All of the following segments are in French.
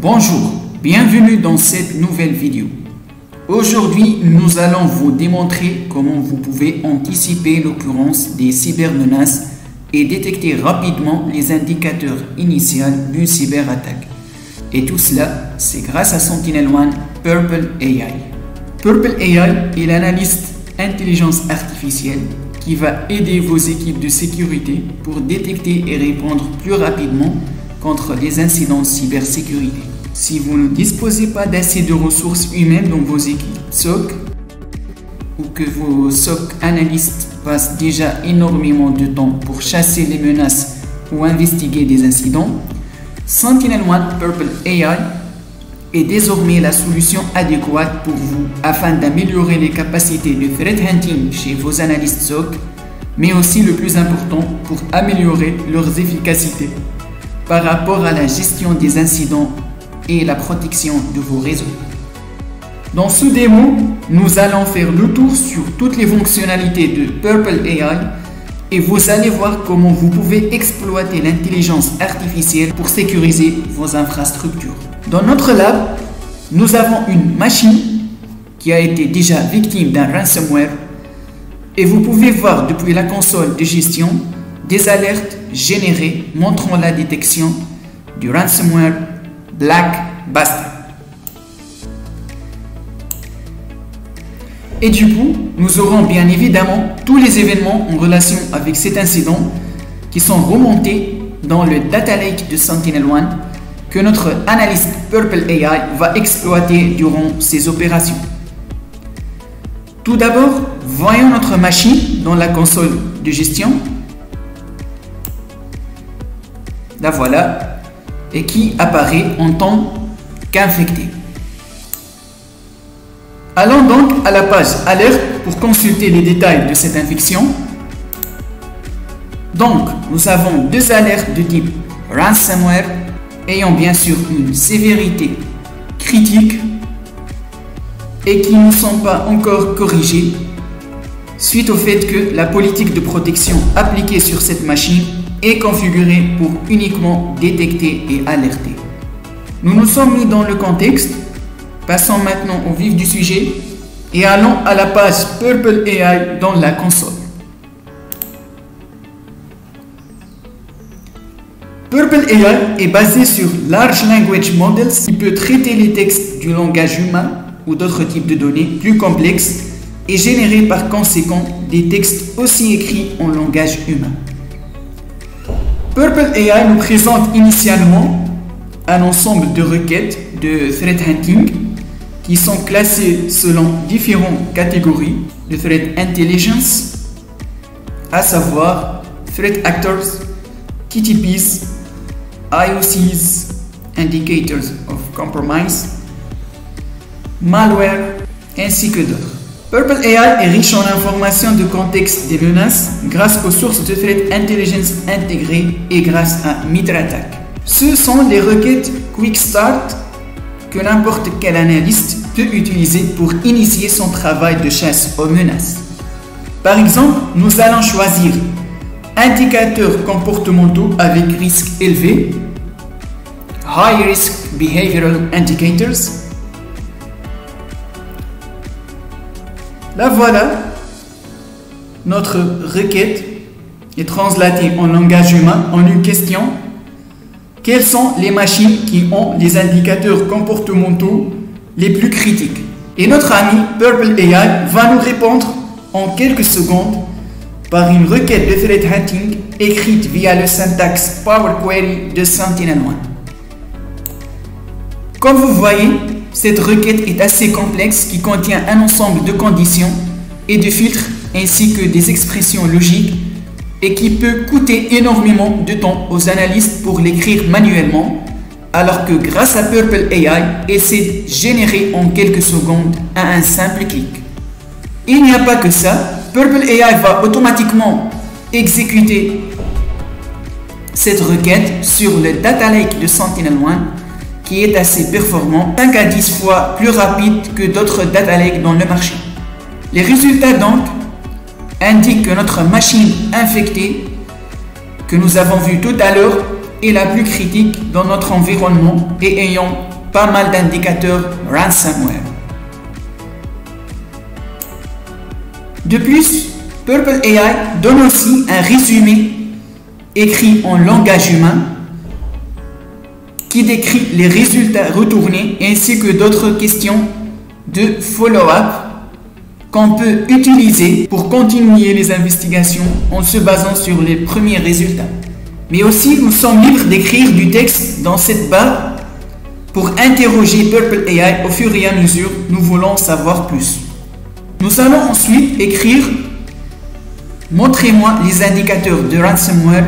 Bonjour, bienvenue dans cette nouvelle vidéo. Aujourd'hui, nous allons vous démontrer comment vous pouvez anticiper l'occurrence des cybermenaces et détecter rapidement les indicateurs initiaux d'une cyberattaque. Et tout cela, c'est grâce à SentinelOne Purple AI. Purple AI est l'analyste intelligence artificielle qui va aider vos équipes de sécurité pour détecter et répondre plus rapidement contre les incidents de cybersécurité. Si vous ne disposez pas d'assez de ressources humaines dans vos équipes SOC ou que vos SOC analystes passent déjà énormément de temps pour chasser les menaces ou investiguer des incidents, SentinelOne Purple AI est désormais la solution adéquate pour vous afin d'améliorer les capacités de threat hunting chez vos analystes SOC, mais aussi le plus important pour améliorer leurs efficacités par rapport à la gestion des incidents et la protection de vos réseaux. Dans ce démo, nous allons faire le tour sur toutes les fonctionnalités de Purple AI et vous allez voir comment vous pouvez exploiter l'intelligence artificielle pour sécuriser vos infrastructures. Dans notre lab, nous avons une machine qui a été déjà victime d'un ransomware et vous pouvez voir depuis la console de gestion des alertes générées montrant la détection du ransomware Black Bastard. Et du coup, nous aurons bien évidemment tous les événements en relation avec cet incident qui sont remontés dans le Data Lake de SentinelOne que notre analyste Purple AI va exploiter durant ses opérations. Tout d'abord, voyons notre machine dans la console de gestion. La voilà, et qui apparaît en tant qu'infecté. Allons donc à la page alerte pour consulter les détails de cette infection. Donc, nous avons deux alertes de type ransomware ayant bien sûr une sévérité critique et qui ne sont pas encore corrigées suite au fait que la politique de protection appliquée sur cette machine est configurée pour uniquement détecter et alerter. Nous nous sommes mis dans le contexte. Passons maintenant au vif du sujet et allons à la page Purple AI dans la console. Purple AI est basé sur Large Language Models qui peut traiter les textes du langage humain ou d'autres types de données plus complexes et générer par conséquent des textes aussi écrits en langage humain. Purple AI nous présente initialement un ensemble de requêtes de threat hunting qui sont classées selon différentes catégories de threat intelligence, à savoir threat actors, TTPs, IOCs, indicators of compromise, malware, ainsi que d'autres. Purple AI est riche en informations de contexte des menaces grâce aux sources de threat intelligence intégrées et grâce à MitraAttack. Ce sont les requêtes Quick Start que n'importe quel analyste peut utiliser pour initier son travail de chasse aux menaces. Par exemple, nous allons choisir indicateurs comportementaux avec risque élevé, High Risk Behavioral Indicators. La voilà, notre requête est translatée en langage humain en une question. Quelles sont les machines qui ont les indicateurs comportementaux les plus critiques? Et notre ami Purple AI va nous répondre en quelques secondes par une requête de threat hunting écrite via le syntaxe Power Query de SentinelOne. Comme vous voyez, cette requête est assez complexe qui contient un ensemble de conditions et de filtres ainsi que des expressions logiques et qui peut coûter énormément de temps aux analystes pour l'écrire manuellement, alors que grâce à Purple AI, elle s'est générée en quelques secondes à un simple clic. Il n'y a pas que ça, Purple AI va automatiquement exécuter cette requête sur le Data Lake de SentinelOne qui est assez performant, 5 à 10 fois plus rapide que d'autres Data Lakes dans le marché. Les résultats donc indiquent que notre machine infectée que nous avons vue tout à l'heure est la plus critique dans notre environnement et ayant pas mal d'indicateurs ransomware. De plus, Purple AI donne aussi un résumé écrit en langage humain qui décrit les résultats retournés ainsi que d'autres questions de follow-up qu'on peut utiliser pour continuer les investigations en se basant sur les premiers résultats. Mais aussi, nous sommes libres d'écrire du texte dans cette barre pour interroger Purple AI au fur et à mesure nous voulons savoir plus. Nous allons ensuite écrire « Montrez-moi les indicateurs de ransomware »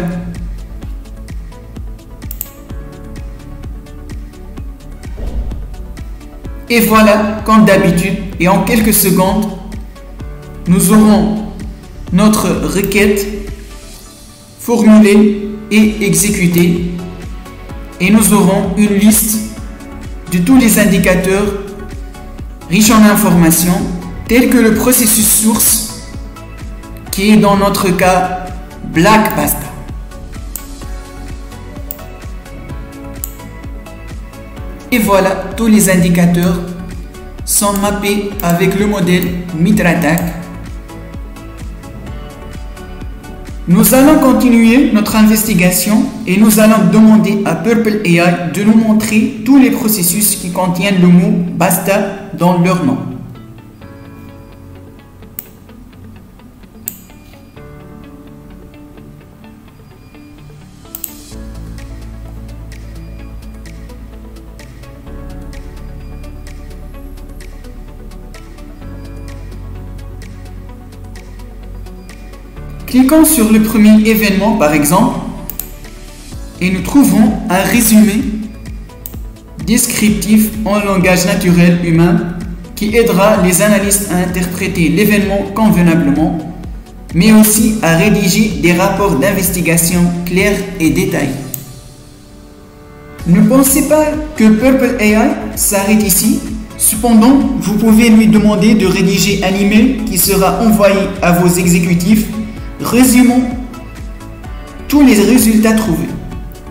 et voilà, comme d'habitude, et en quelques secondes, nous aurons notre requête formulée et exécutée et nous aurons une liste de tous les indicateurs riches en informations tels que le processus source qui est dans notre cas Black Basta. Et voilà, tous les indicateurs sont mappés avec le modèle MitraTac. Nous allons continuer notre investigation et nous allons demander à Purple AI de nous montrer tous les processus qui contiennent le mot Basta dans leur nom. Cliquons sur le premier événement par exemple et nous trouvons un résumé descriptif en langage naturel humain qui aidera les analystes à interpréter l'événement convenablement mais aussi à rédiger des rapports d'investigation clairs et détaillés. Ne pensez pas que Purple AI s'arrête ici. Cependant, vous pouvez lui demander de rédiger un email qui sera envoyé à vos exécutifs résumons tous les résultats trouvés.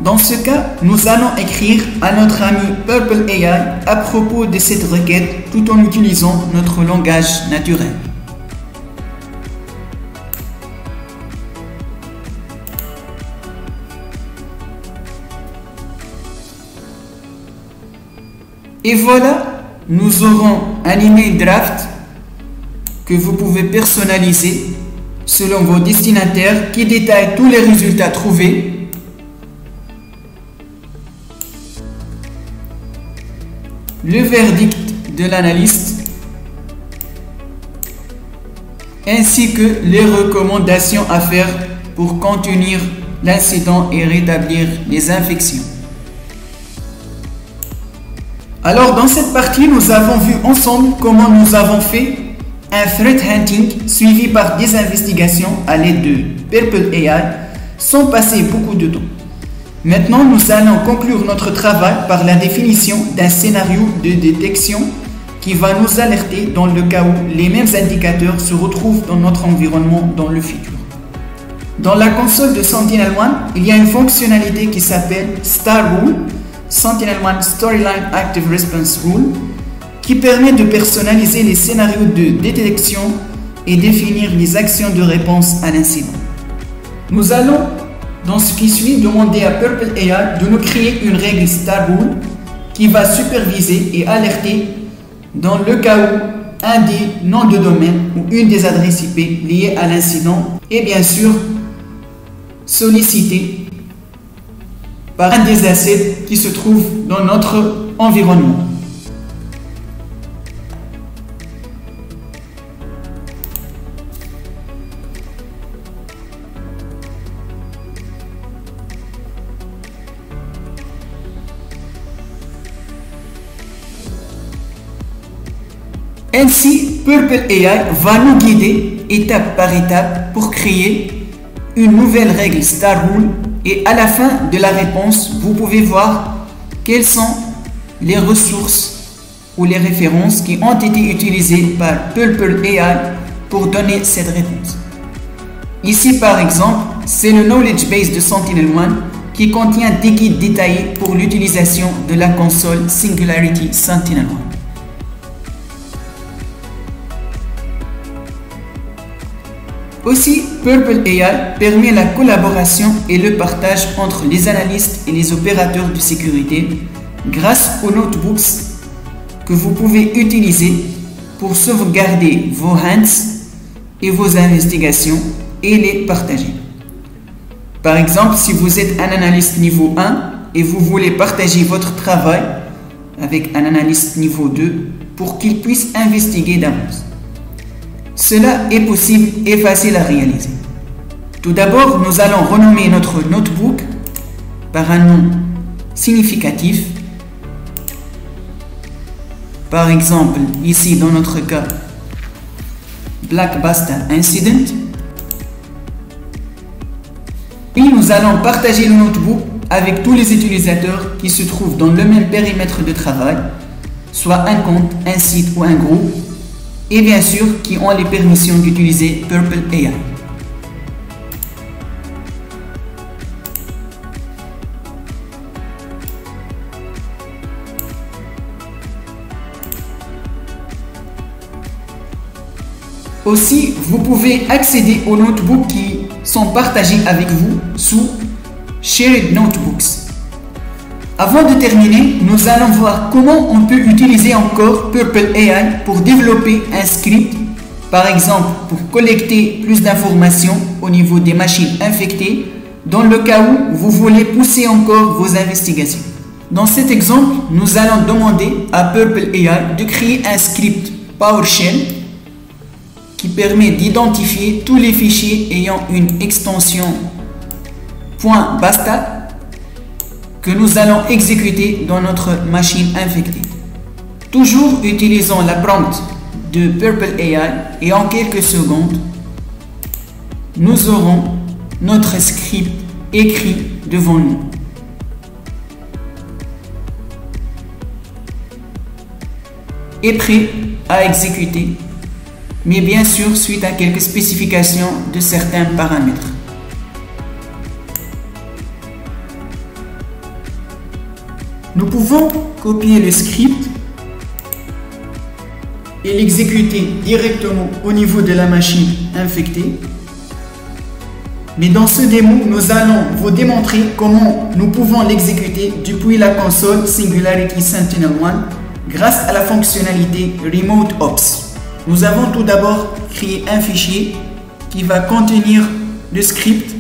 Dans ce cas, nous allons écrire à notre ami Purple AI à propos de cette requête tout en utilisant notre langage naturel. Et voilà, nous aurons un email draft que vous pouvez personnaliser selon vos destinataires qui détaille tous les résultats trouvés, le verdict de l'analyste, ainsi que les recommandations à faire pour contenir l'incident et rétablir les infections. Alors dans cette partie, nous avons vu ensemble comment nous avons fait un threat hunting suivi par des investigations à l'aide de Purple AI sans passer beaucoup de temps. Maintenant, nous allons conclure notre travail par la définition d'un scénario de détection qui va nous alerter dans le cas où les mêmes indicateurs se retrouvent dans notre environnement dans le futur. Dans la console de SentinelOne, il y a une fonctionnalité qui s'appelle Star Rule, SentinelOne Storyline Active Response Rule, qui permet de personnaliser les scénarios de détection et définir les actions de réponse à l'incident. Nous allons, dans ce qui suit, demander à Purple AI de nous créer une règle Star Rule qui va superviser et alerter dans le cas où un des noms de domaine ou une des adresses IP liées à l'incident est bien sûr sollicité par un des assets qui se trouve dans notre environnement. Ainsi, Purple AI va nous guider étape par étape pour créer une nouvelle règle Star Rule et à la fin de la réponse, vous pouvez voir quelles sont les ressources ou les références qui ont été utilisées par Purple AI pour donner cette réponse. Ici par exemple, c'est le knowledge base de SentinelOne qui contient des guides détaillés pour l'utilisation de la console Singularity SentinelOne. Aussi, Purple AI permet la collaboration et le partage entre les analystes et les opérateurs de sécurité grâce aux notebooks que vous pouvez utiliser pour sauvegarder vos hands et vos investigations et les partager. Par exemple, si vous êtes un analyste niveau 1 et vous voulez partager votre travail avec un analyste niveau 2 pour qu'il puisse investiguer d'avance. Cela est possible et facile à réaliser. Tout d'abord, nous allons renommer notre notebook par un nom significatif. Par exemple, ici dans notre cas, Black Basta Incident. Puis nous allons partager le notebook avec tous les utilisateurs qui se trouvent dans le même périmètre de travail, soit un compte, un site ou un groupe, et bien sûr qui ont les permissions d'utiliser Purple AI. Aussi, vous pouvez accéder aux notebooks qui sont partagés avec vous sous Shared Notebooks. Avant de terminer, nous allons voir comment on peut utiliser encore Purple AI pour développer un script, par exemple pour collecter plus d'informations au niveau des machines infectées, dans le cas où vous voulez pousser encore vos investigations. Dans cet exemple, nous allons demander à Purple AI de créer un script PowerShell qui permet d'identifier tous les fichiers ayant une extension .basta que nous allons exécuter dans notre machine infectée. Toujours utilisant la prompt de Purple AI et en quelques secondes, nous aurons notre script écrit devant nous. Et prêt à exécuter, mais bien sûr suite à quelques spécifications de certains paramètres. Nous pouvons copier le script et l'exécuter directement au niveau de la machine infectée. Mais dans ce démo, nous allons vous démontrer comment nous pouvons l'exécuter depuis la console Singularity SentinelOne grâce à la fonctionnalité Remote Ops. Nous avons tout d'abord créé un fichier qui va contenir le script.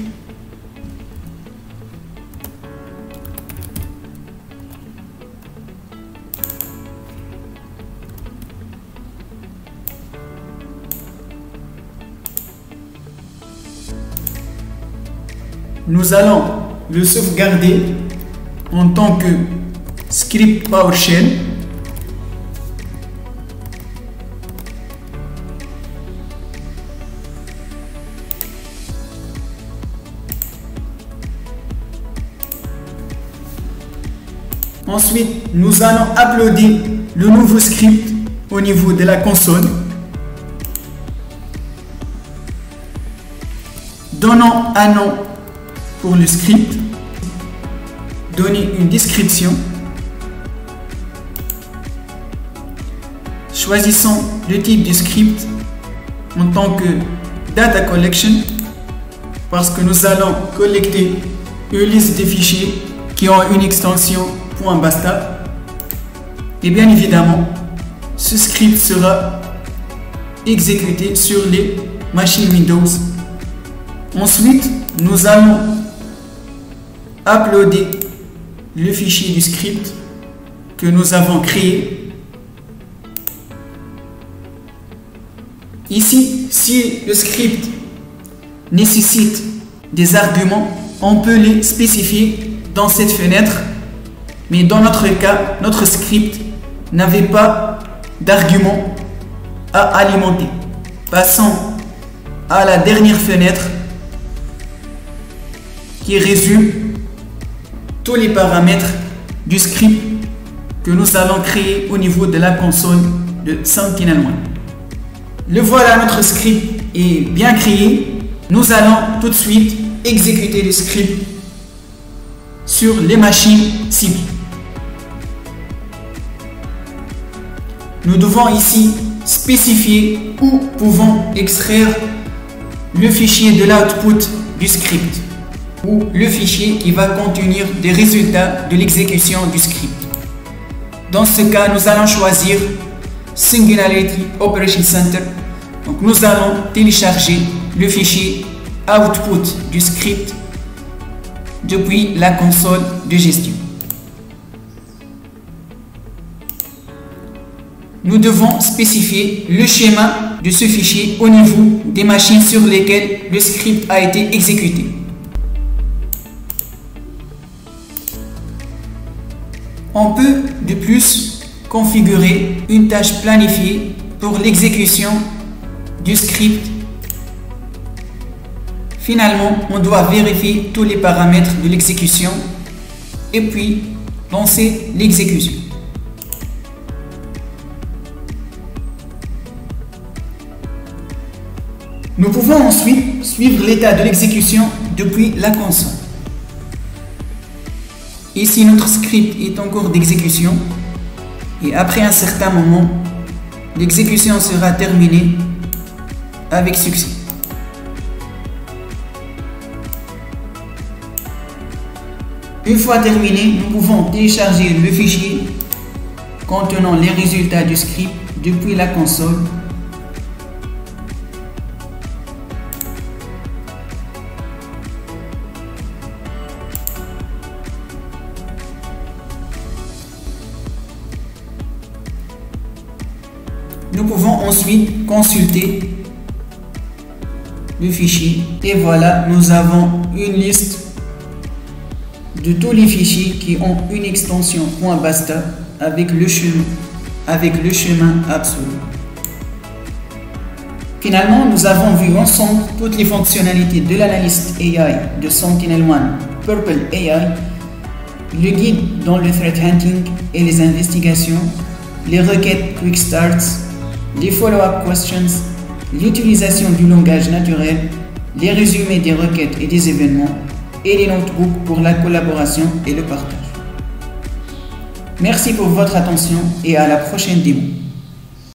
Nous allons le sauvegarder en tant que script PowerShell. Ensuite, nous allons uploader le nouveau script au niveau de la console. Donnons un nom pour le script, donner une description, choisissons le type du script en tant que Data Collection parce que nous allons collecter une liste de fichiers qui ont une extension .basta et bien évidemment ce script sera exécuté sur les machines Windows. Ensuite, nous allons uploader le fichier du script que nous avons créé. Ici, si le script nécessite des arguments, on peut les spécifier dans cette fenêtre. Mais dans notre cas, notre script n'avait pas d'arguments à alimenter. Passons à la dernière fenêtre qui résume tous les paramètres du script que nous allons créer au niveau de la console de SentinelOne. Le voilà, notre script est bien créé. Nous allons tout de suite exécuter le script sur les machines cibles. Nous devons ici spécifier où pouvons extraire le fichier de l'output du script ou le fichier qui va contenir des résultats de l'exécution du script. Dans ce cas, nous allons choisir Singularity Operation Center. Donc, nous allons télécharger le fichier output du script depuis la console de gestion. Nous devons spécifier le schéma de ce fichier au niveau des machines sur lesquelles le script a été exécuté. On peut de plus configurer une tâche planifiée pour l'exécution du script. Finalement, on doit vérifier tous les paramètres de l'exécution et puis lancer l'exécution. Nous pouvons ensuite suivre l'état de l'exécution depuis la console. Ici, notre script est en cours d'exécution et après un certain moment, l'exécution sera terminée avec succès. Une fois terminé, nous pouvons télécharger le fichier contenant les résultats du script depuis la console. Nous pouvons ensuite consulter le fichier et voilà, nous avons une liste de tous les fichiers qui ont une extension .basta avec le chemin absolu. Finalement, nous avons vu ensemble toutes les fonctionnalités de l'analyste AI de SentinelOne Purple AI, le guide dans le threat hunting et les investigations, les requêtes Quick Starts, les follow-up questions, l'utilisation du langage naturel, les résumés des requêtes et des événements, et les notebooks pour la collaboration et le partage. Merci pour votre attention et à la prochaine démo.